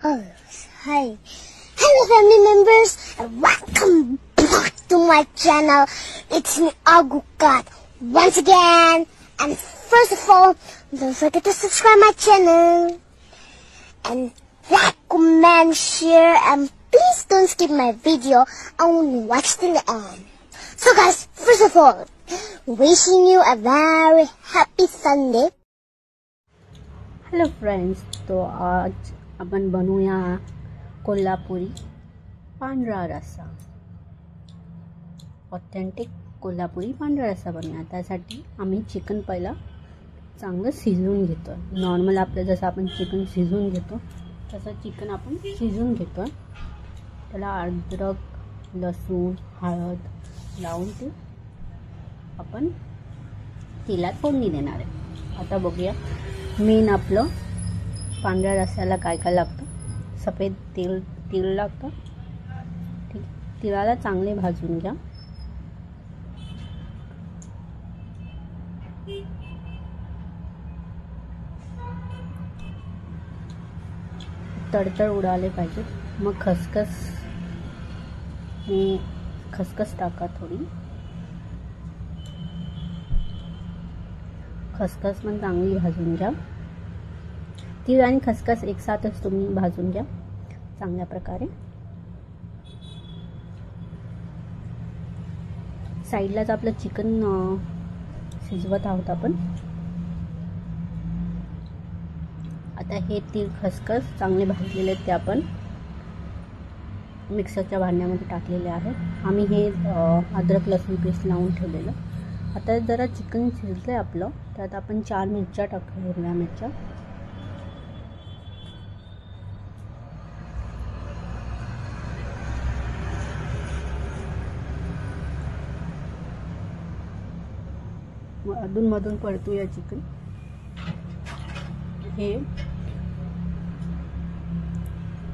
Oh, hi. Hello family members and welcome back to my channel. It's me Agukat once again, and first of all, don't forget to subscribe my channel and like, comment, share, and please don't skip my video. Only watch till the end. So guys, first of all, wishing you a very happy Sunday. Hello friends, तो आज आपण बनवूया कोल्हापुरी पांढरा रस्सा. Authentic Kolhapuri पांढरा रस्सा बनवूया. त्यासाठी आम्ही चिकन पहिला चांगलं शिजवून घेतो. नॉर्मल आपलं जसं आपण चिकन शिजवून घेतो तसं चिकन आपण शिजवून घेतो. त्याला अद्रक, लसूण, हळद लावून ते आपण तेलात फोडणी देणार आहे. आता बघूया मेन आपलं पांढऱ्या रस्स्याला काय काय लागतं. सफेद तीळ लागतं. ठीक, तिळाला चांगले भाजून घ्या. तडतड उडाले पाहिजे. मग खसखस टाका. थोडी खसखस पण चांगली भाजून घ्या. तीळ आणि खसखस एकसाथच तुम्ही भाजून घ्या चांगल्या प्रकारे. साईडलाच आपलं चिकन शिजवत आहोत आपण. आता हे तीळ खसखस चांगले भाजलेले आहेत ते आपण मिक्सरच्या भांड्यामध्ये टाकलेले आहेत. आम्ही हे अद्रक लसूण पेस्ट लावून ठेवलेलं. आता जरा चिकन शिजलंय आपलं, त्यात आपण 4 मिरच्या टाकू. हिरव्या मिरच्या अधूनमधून परतूया चिकन. हे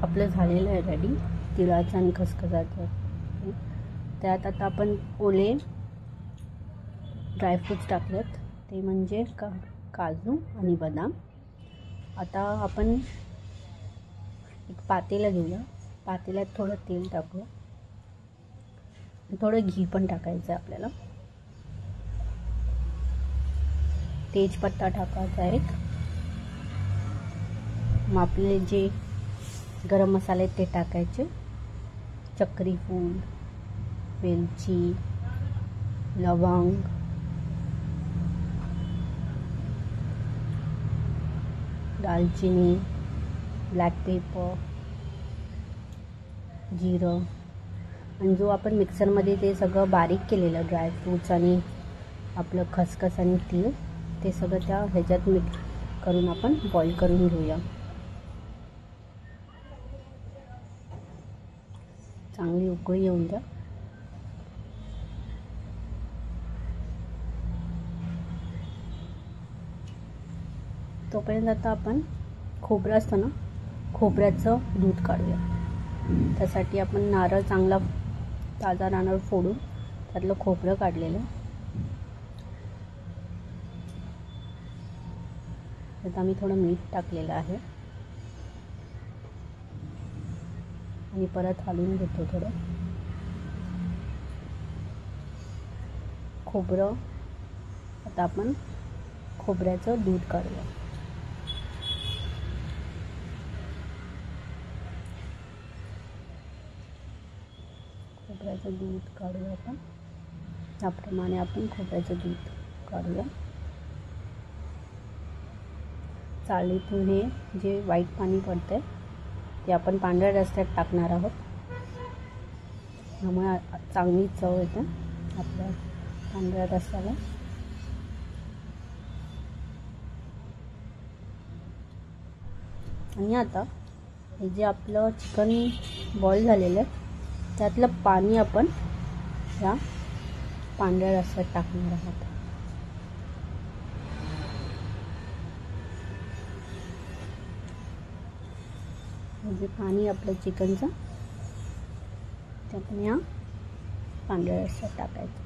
आपलं झालेलं आहे रेडी तिळाचं आणि खसखसाचं. त्यात आता आपण ओले ड्रायफ्रूट्स टाकलेत, ते म्हणजे काजू आणि बदाम. आता आपण एक पातेलं घेऊया. पातेल्यात थोडं तेल टाकूया. थोडं घी पण टाकायचं आहे आपल्याला. तेजपत्ता टाकायचा एक. मग आपले जे गरम मसाले ते टाकायचे. चक्री फूल, वेलची, लवंग, दालचिनी, ब्लॅक पेपर, जिरं, आणि जो आपण मिक्सरमध्ये ते सगळं बारीक केलेलं ड्रायफ्रूट्स आणि आपलं खसखस आणि तीळ ते सगळं त्या ह्याच्यात मिक्स करून आपण बॉईल करून घेऊया. चांगली उकळी येऊन द्या. तोपर्यंत आता आपण खोबरं असतं ना, खोबऱ्याचं दूध काढूया. त्यासाठी आपण नारळ चांगला ताजा नारळ फोडून त्यातलं खोबरं काढलेलं. त्यात आम्ही थोडं मीठ टाकलेलं आहे आणि परत हलवून घेतो थोडं. खोबरं आता आपण खोबऱ्याचं दूध काढूया. खोबऱ्याचं दूध काढूया आपण. त्याप्रमाणे आपण खोबऱ्याचं दूध काढूया. चाळीतून हे जे वाईट पाणी पडतंय ते आपण पांढऱ्या रस्स्यात टाकणार आहोत. त्यामुळे चांगली चव येते आपल्या पांढऱ्या रस्स्याला. आणि आता हे जे आपलं चिकन बॉईल झालेलं आहे त्यातलं पाणी आपण या पांढऱ्या रस्स्यात टाकणार आहोत. जे पाणी आपलं चिकनचं ते आपण या पांढऱ्या रस्स्यात टाकायचं.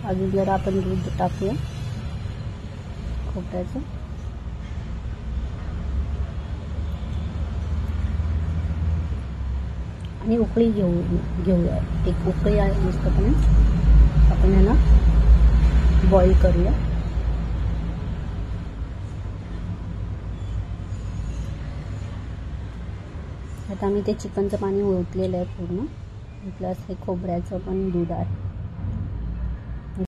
अजून जरा आपण दूध टाकूया खोबऱ्याचं. आणि उकळी घेऊया. एक उकळी आहे मस्तपणे आपण ह्याला बॉईल करूया. आता मी ते चिकनचं पाणी ओतलेलं आहे पूर्ण, प्लस हे खोबऱ्याचं पण दूध आहे.